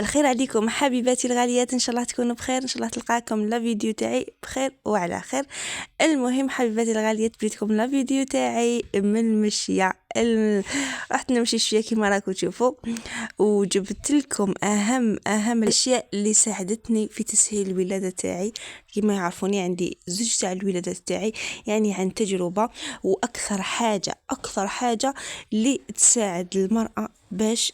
الخير عليكم حبيباتي الغاليات، ان شاء الله تكونوا بخير، ان شاء الله تلقاكم لا فيديو تاعي بخير وعلى خير. المهم حبيباتي الغاليات بريتكم لا فيديو تاعي من المشيه رحت نمشي شويه كيما راكم تشوفوا، وجبت لكم اهم الاشياء اللي ساعدتني في تسهيل الولاده تاعي. كما يعرفوني عندي زوج تاع الولاده تاعي، يعني عن تجربه. واكثر حاجه اللي تساعد المراه باش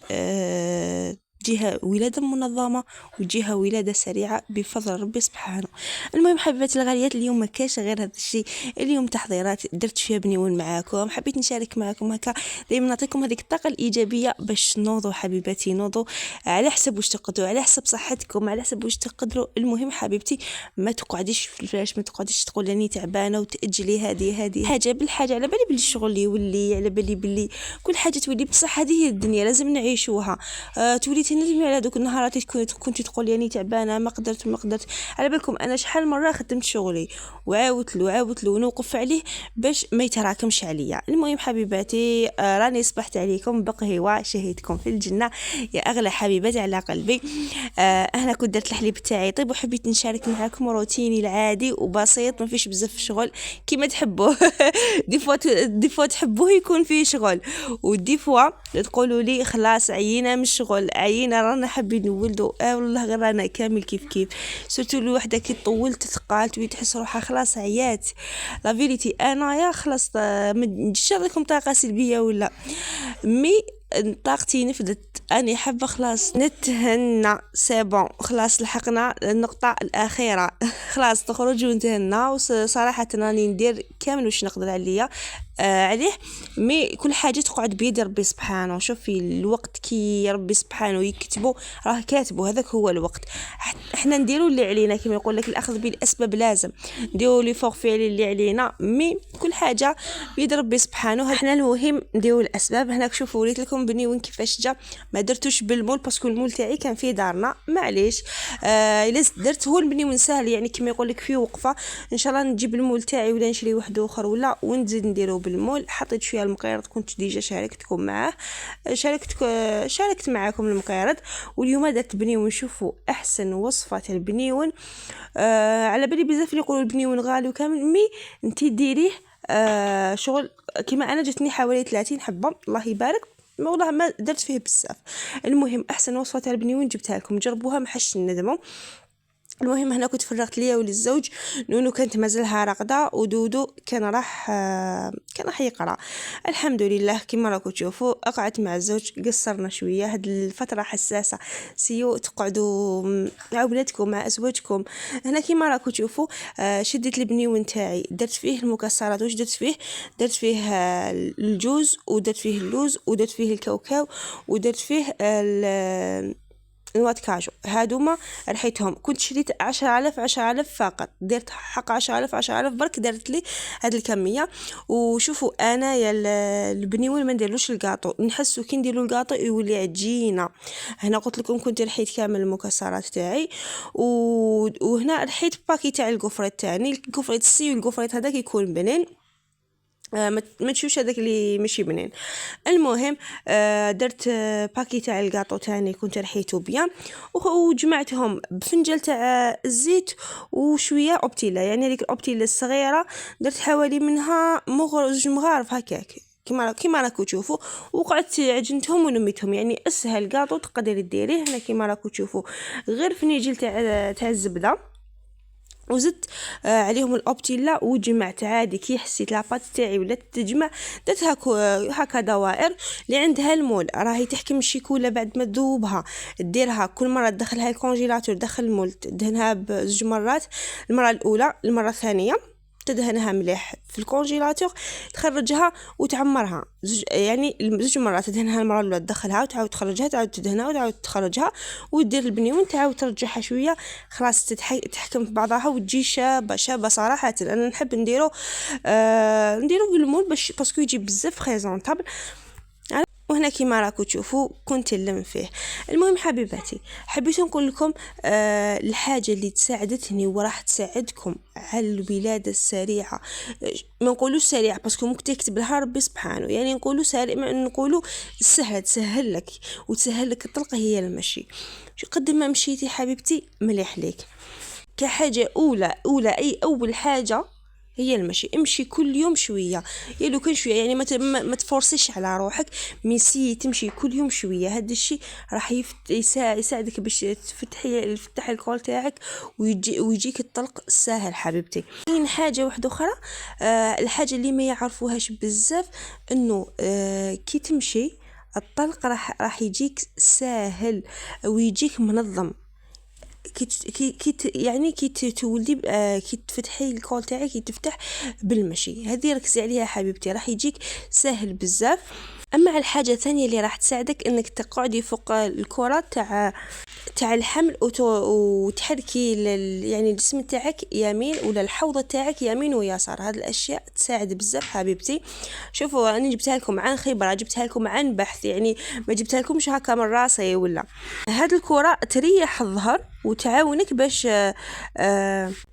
جهة ولادة منظمة وجهة ولادة سريعة بفضل ربي سبحانه. المهم حبيباتي الغاليات، اليوم ما كاش غير هذا الشيء، اليوم تحضيرات درت فيها بنيون معاكم، حبيت نشارك معاكم هكا دائما نعطيكم هذيك الطاقة الإيجابية باش نوضوا حبيباتي، نوضوا على حسب واش تقدروا، على حسب صحتكم، على حسب واش تقدروا. المهم حبيبتي ما تقعديش في الفراش، ما تقعديش تقول راني تعبانة وتأجلي هذه حاجة بالحاجة. على بالي باللي الشغل يولي، على بالي باللي كل حاجة تولي، بصح هذه هي الدنيا لازم نعيشوها. تولي ندمي على دوك النهارات كنت تقولي اني تعبانه ما قدرت. على بالكم انا شحال مره خدمت شغلي وعاودت له ونوقف عليه باش ما يتراكمش عليا. المهم حبيباتي راني صبحت عليكم بقهوه شهيتكم في الجنه يا اغلى حبيباتي على قلبي. انا كنت درت الحليب تاعي طيب، وحبيت نشارك معكم روتيني العادي وبسيط، ما فيش بزاف شغل كيما تحبوه. دي فوا تحبوه يكون فيه شغل، ودي فوا تقولوا لي خلاص عيينا من الشغل، عيينا رانا حابين نولدوا. والله غير رانا كامل كيف سورتو الوحده كي طولت ثقالت وتحس روحها خلاص عيات. لا فيريتي انا يا خلاص نجيش لكم طاقه سلبيه ولا مي طاقتي نفدت، اني حابه خلاص نتهنى سيبون، خلاص لحقنا النقطه الاخيره. خلاص تخرج ونتهنى. وصراحه راني ندير كامل واش نقدر عليه مي كل حاجه تقعد بيد ربي سبحانه. شوفي الوقت كي ربي سبحانه يكتبه راه كاتبه، هذاك هو الوقت. احنا نديروا اللي علينا كما يقول لك الاخذ بالاسباب، لازم نديروا لي فوق فعل اللي علينا، مي كل حاجه بيد ربي سبحانه. احنا المهم نديروا الاسباب. هناك شوفوا وريت لكم بني وين كيفاش جا، ما درتوش بالمول باسكو المول تاعي كان في دارنا، معليش. الا درت هو البني وين سهل، يعني كما يقول لك في وقفه. ان شاء الله نجيب المول تاعي ولا نشري واحد اخر ولا ونزيد نديرو بالمول. حطيت شويه المقيرض، كنت ديجا شاركتكم معاه، شاركت معاكم المقيرض. واليوم درت بنيون. شوفوا احسن وصفه البنيون. على بالي بزاف اللي يقولوا البنيون غالي وكامل، مي انتي ديريه شغل كما انا جاتني حوالي 30 حبه الله يبارك، والله ما درت فيه بزاف. المهم احسن وصفه تاع البنيون جبتها لكم، جربوها ما حش ندموا. المهم هنا كنت فرغت ليا وللزوج. نونو كانت مازالها راقده، ودودو كان راح يقرا. الحمد لله كما راكم تشوفوا قعدت مع الزوج، قصرنا شويه. هاد الفتره حساسه، سيو تقعدوا مع ولادكم مع ازواجكم. هنا كما راكم تشوفوا شديت البنيون تاعي، درت فيه المكسرات. واش درت فيه الجوز، ودرت فيه اللوز، ودرت فيه الكاوكاو، ودرت فيه نوات كاجو. هادوما رحيتهم كنت شريت 10,000 فقط، درت حق 10,000 برك درت لي هاد الكميه. وشوفوا انا يا البنيون ما نديرلوش الكاطو، نحسو كي نديرلو الكاطو يولي عجينه. هنا قلت لكم كنت رحيت كامل المكسرات تاعي. وهنا رحيت باكي تاع الكفريت تاعي، الكفريت السي والكفريت هذاك يكون بنين، ما تشوفش هذاك اللي ماشي بنين. المهم درت باكي تاع الكاطو تاعي كنت رحيته بيان، وجمعتهم بفنجال تاع الزيت وشويه اوبتيلا، يعني هذيك الاوبتيلا الصغيره درت حوالي منها زوج مغارف هكاك كيما راكم تشوفوا. وقعدت عجنتهم ونميتهم، يعني اسهل كاطو تقدري ديريه. هنا كيما راكم تشوفوا غير فنيجل تاع الزبده، وزدت عليهم الاوبتيلا، وجمعت عادي كي حسيت لاباط تاعي ولا تجمع. درتها هكا دوائر. اللي عندها المول راهي تحكم الشيكولا بعد ما تذوبها، ديرها كل مره تدخلها الكونجيلاتور، دخل المول تدهنها بزوج مرات، المره الاولى، المره الثانيه تدهنها مليح في الكونجيلاتور، تخرجها وتعمرها يعني زوج مرات. تدهنها المره الاولى تدخلها وتعاود تخرجها، تعاود تدهنها وتعاود تخرجها، ودير البنيون تعاود ترجعها شويه، خلاص تحكم في بعضها وتجي شابه صراحه. انا نحب نديرو بالمول باش باسكو يجي بزاف بريزونطابل. وهنا كيما راكو تشوفوا كنت نلم فيه. المهم حبيباتي، حبيت نقول لكم الحاجه اللي تساعدتني وراح تساعدكم على الولاده السريعه. ما نقولوش سريعه باسكو ممكن تكتب لها ربي سبحانه، يعني نقولوا سريع، نقولوا سهله، تسهل لك وتسهل لك الطلقه، هي المشي. قد ما مشيتي حبيبتي مليح ليك. كحاجه اولى اول حاجه هي المشي. امشي كل يوم شويه، يا لو كان شويه، يعني ما تفرصيش على روحك، ميسي تمشي كل يوم شويه. هذا الشيء راح يساعدك باش تفتح الكول تاعك ويجيك الطلق ساهل حبيبتي. كاين حاجه واحده اخرى، الحاجه اللي ما يعرفوهاش بزاف، انه كي تمشي الطلق راح يجيك ساهل ويجيك منظم. يعني تولدي كي تفتحي الكول تاعك، كي تفتح بالمشي. هذه ركزي عليها حبيبتي، راح يجيك سهل بزاف. اما الحاجه الثانيه اللي راح تساعدك انك تقعدي فوق الكره تاع الحمل وتحركي يعني الجسم تاعك يمين، ولا الحوضه تاعك يمين ويسار. هذه الاشياء تساعد بزاف حبيبتي. شوفوا راني جبتها لكم عن خبره، جبتها لكم عن بحث، يعني ما جبتها لكمش هكا من راسي. ولا هذه الكره تريح الظهر وتعاونك باش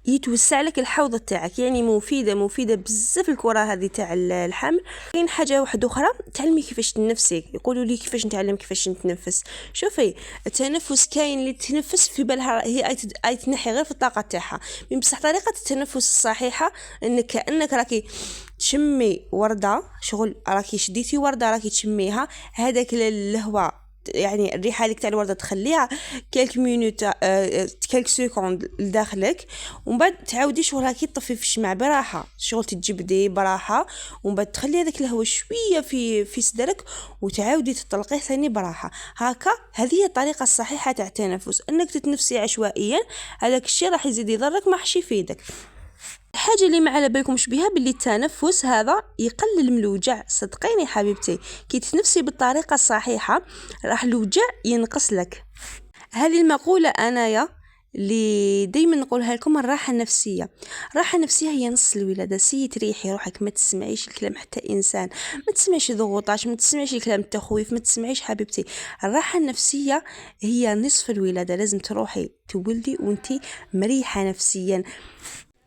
يتوسع لك الحوض تاعك، يعني مفيده بزاف الكره هذه تاع الحمل. كاين حاجه واحده اخرى، تعلمي كيفاش تنفسي. يقولوا لي كيفاش نتعلم كيفاش نتنفس. شوفي التنفس، كاين اللي تنفس في بالها هي اي تنحي غير في الطاقه تاعها، من بصح طريقه التنفس الصحيحه كانك راكي تشمي ورده، شغل راكي شديتي ورده راكي تشميها، هذاك الهواء يعني الريحه اللي تاع الورده تخليها كالك مينوت كالك سكوند لداخلك، ومن بعد تعاودي شغل راكي تطفي في الشمع براحه، شغل تجبدي براحه، ومن بعد تخلي هذاك الهواء شويه في صدرك وتعاودي تطلقيه ثاني براحه. هكا هذه هي الطريقه الصحيحه تاع التنفس. انك تتنفسي عشوائيا هذاك الشيء راح يزيد يضرك ما حش يفيدك. الحاجة اللي ما على بالكمش بها باللي التنفس هذا يقلل من الوجع. صدقيني حبيبتي، كي تتنفسي بالطريقة الصحيحة راح الوجع ينقص لك. هذه المقولة انايا اللي دايما نقولها لكم، الراحة النفسية. الراحة النفسية هي نص الولادة. سي تريحي روحك، ما تسمعيش الكلام حتى انسان، ما تسمعيش ضغوطات، ما تسمعيش الكلام التخويف، ما تسمعيش حبيبتي. الراحة النفسية هي نصف الولادة. لازم تروحي تولدي وانتي مريحة نفسيا.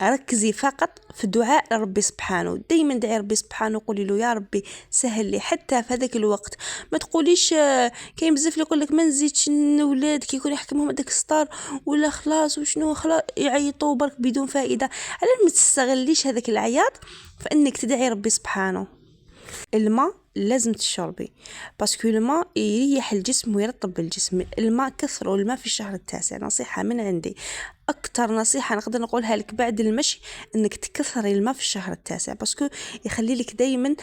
ركزي فقط في الدعاء لربي سبحانه، دايما دعي ربي سبحانه، قولي له يا ربي سهل لي حتى في هذاك الوقت. ما تقوليش كاين بزاف اللي يقول لك ما نزيدش نولاد كي يكون يحكمهم هذاك السطر، ولا خلاص وشنو خلاص يعيطوا برك بدون فائده. على ما تستغليش هذاك العياط فانك تدعي ربي سبحانه. الماء لازم تشربي، باسكو الماء يريح الجسم ويرطب الجسم. الماء كثروا الماء في الشهر التاسع، نصيحة من عندي، أكتر نصيحة نقدر نقولها لك بعد المشي انك تكثري الماء في الشهر التاسع، باسكو يخلي لك دايما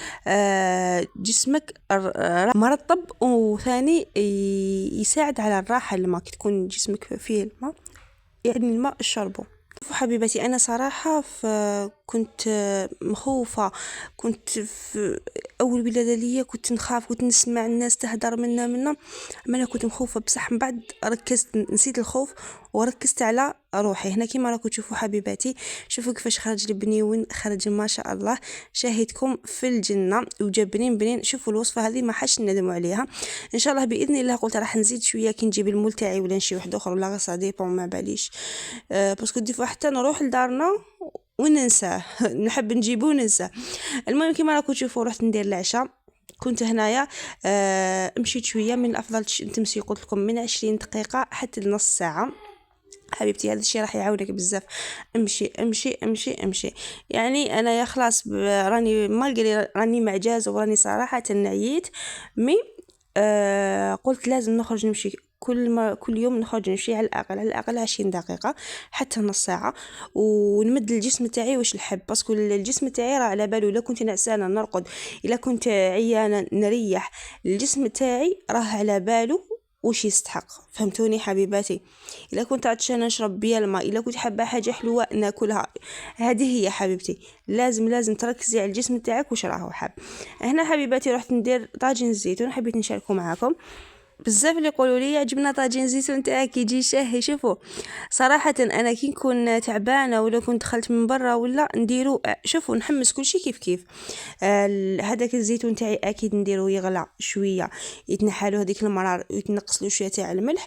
جسمك مرطب، وثاني يساعد على الراحة. الماء كي تكون جسمك فيه الماء، يعني الماء شربه. حبيبتي انا صراحه كنت مخوفه، كنت في اول ولاده ليا كنت نخاف، كنت نسمع الناس تهدر منا ما انا كنت مخوفه، بصح من بعد ركزت، نسيت الخوف وركزت على روحي. هنا كيما راكم تشوفوا حبيباتي، شوفوا كيفاش خرج لي وين خرج ما شاء الله، شاهدكم في الجنه وجاب بنين. شوفوا الوصفه هذه ما حش ندموا عليها. ان شاء الله باذن الله قلت راح نزيد شويه كي نجيب المول تاعي ولا نشي واحد اخر ولا غير ديبون ما باليش، باسكو ديفوا حتى نروح لدارنا وننساه نحب نجيبه وننساه. المهم كيما راكم تشوفوا رحت ندير العشاء، كنت هنايا مشيت شويه. من الافضل تمشي قلت لكم من 20 دقيقه حتى لنص ساعه حبيبتي. هذا الشيء راح يعاونك بزاف. امشي امشي امشي امشي. يعني انا يا خلاص راني ما قالي راني معجاز وراني صراحه نعيت مي قلت لازم نخرج نمشي كل يوم نخرج نمشي على الاقل 20 دقيقه حتى نص ساعه، ونمد الجسم تاعي واش نحب، باسكو الجسم تاعي راه على باله. الا كنت نعسانه نرقد، الا كنت عيانه نريح، الجسم تاعي راه على باله وش يستحق. فهمتوني حبيباتي؟ الا كنت عطشانه نشرب بيا الماء، الا كنت حابه حاجه حلوه ناكلها. هذه هي حبيبتي، لازم تركزي على الجسم تاعك واش راهو حاب. هنا حبيباتي رحت ندير طاجين الزيتون، حبيت نشاركه معكم. بزاف اللي يقولوا لي عجبنا طاجين زيتون تاعك يجي شهي. شوفوا صراحه انا كي نكون تعبانه ولا كنت دخلت من برا ولا نديرو، شوفوا نحمس كل شيء كيف كيف. هذاك الزيتون تاعي اكيد نديرو يغلى شويه، يتنحالو هذيك المرار ويتنقص له شويه تاع الملح.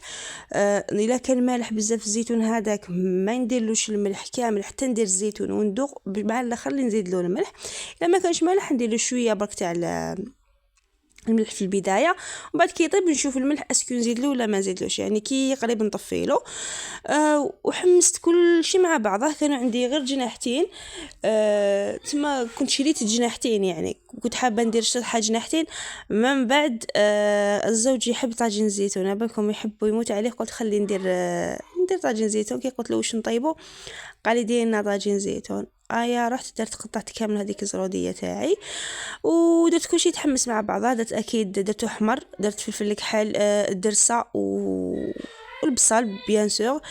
الا كان مالح بزاف الزيتون هذاك ما نديرلوش الملح كامل حتى ندير الزيتون وندوق مع الاخر اللي نزيد له الملح. الا ما كانش مالح ندير له شويه برك تاع الملح في البدايه، ومن بعد كي يطيب نشوف الملح اسكو نزيد له ولا ما نزيدلوش، يعني كي قريب نطفي له. وحمست كل شيء مع بعضه. كانوا عندي غير جناحتين، تما كنت شريت جناحتين، يعني كنت حابه ندير شطحه جناحتين. من بعد الزوج يحب طاجين زيتون، بالكم يحبوا يموت عليه، قلت خلي ندير طاجين زيتون. كي قلت له واش نطيبه قال لي دير لنا طاجين زيتون. رحت درت قطعت كامل هذيك الزروديه تاعي ودرت كل شيء تحمس مع بعضها. درت اكيد درت احمر، درت فلفل كحل، الدرسه والبصل بيان سور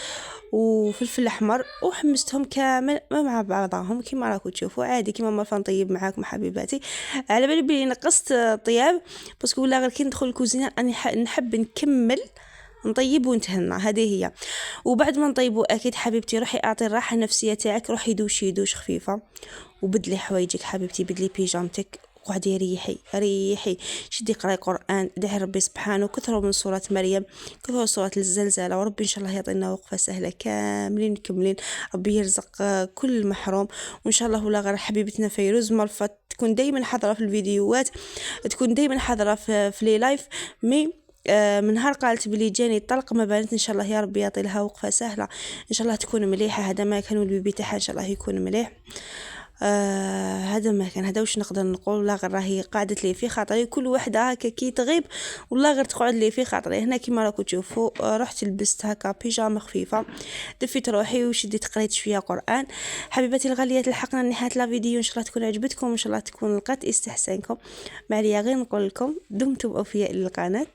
وفلفل الاحمر، وحمستهم كامل مع بعضهم كيما راكم تشوفوا عادي كيما ما نطيب معاكم حبيباتي. على بالي بلي نقصت طياب باسكو ولا غير كي ندخل الكوزينه اني نحب نكمل نطيب ونتهنى، هذه هي. وبعد ما نطيبوا اكيد حبيبتي روحي اعطي الراحه النفسيه تاعك، روحي دوش خفيفه وبدلي حوايجك حبيبتي، بدلي بيجامتك وقعدي ريحي شدي قراي قران، دعي ربي سبحانه، كثروا من سوره مريم، كثروا سوره الزلزال، وربي ان شاء الله يعطينا وقفه سهله كاملين ربي يرزق كل محروم. وان شاء الله ولا غير حبيبتنا فيروز مالفه تكون دائما حاضره في الفيديوهات، تكون دائما حاضره في لي لايف. من نهار قالت بلي جاني الطلق ما بانت، ان شاء الله يا ربي يعطي لها وقفه سهله، ان شاء الله تكون مليحه. هذا ما كان البيبي تاعها ان شاء الله يكون مليح. هذا ما كان، هذا واش نقدر نقول. لا غير راهي قعدت لي في خاطري كل وحده هكا كي تغيب والله غير تقعد لي في خاطري. هنا كيما راكم تشوفوا رحت لبست هكا بيجامه خفيفه، دفيت روحي وشديت قريت شويه قران. حبيباتي الغاليات لحقنا لنهايه لا فيديو، ان شاء الله تكون عجبتكم، ان شاء الله تكون لقات استحسانكم. ما عليا غير نقول لكم دمتم اوفياء للقناه.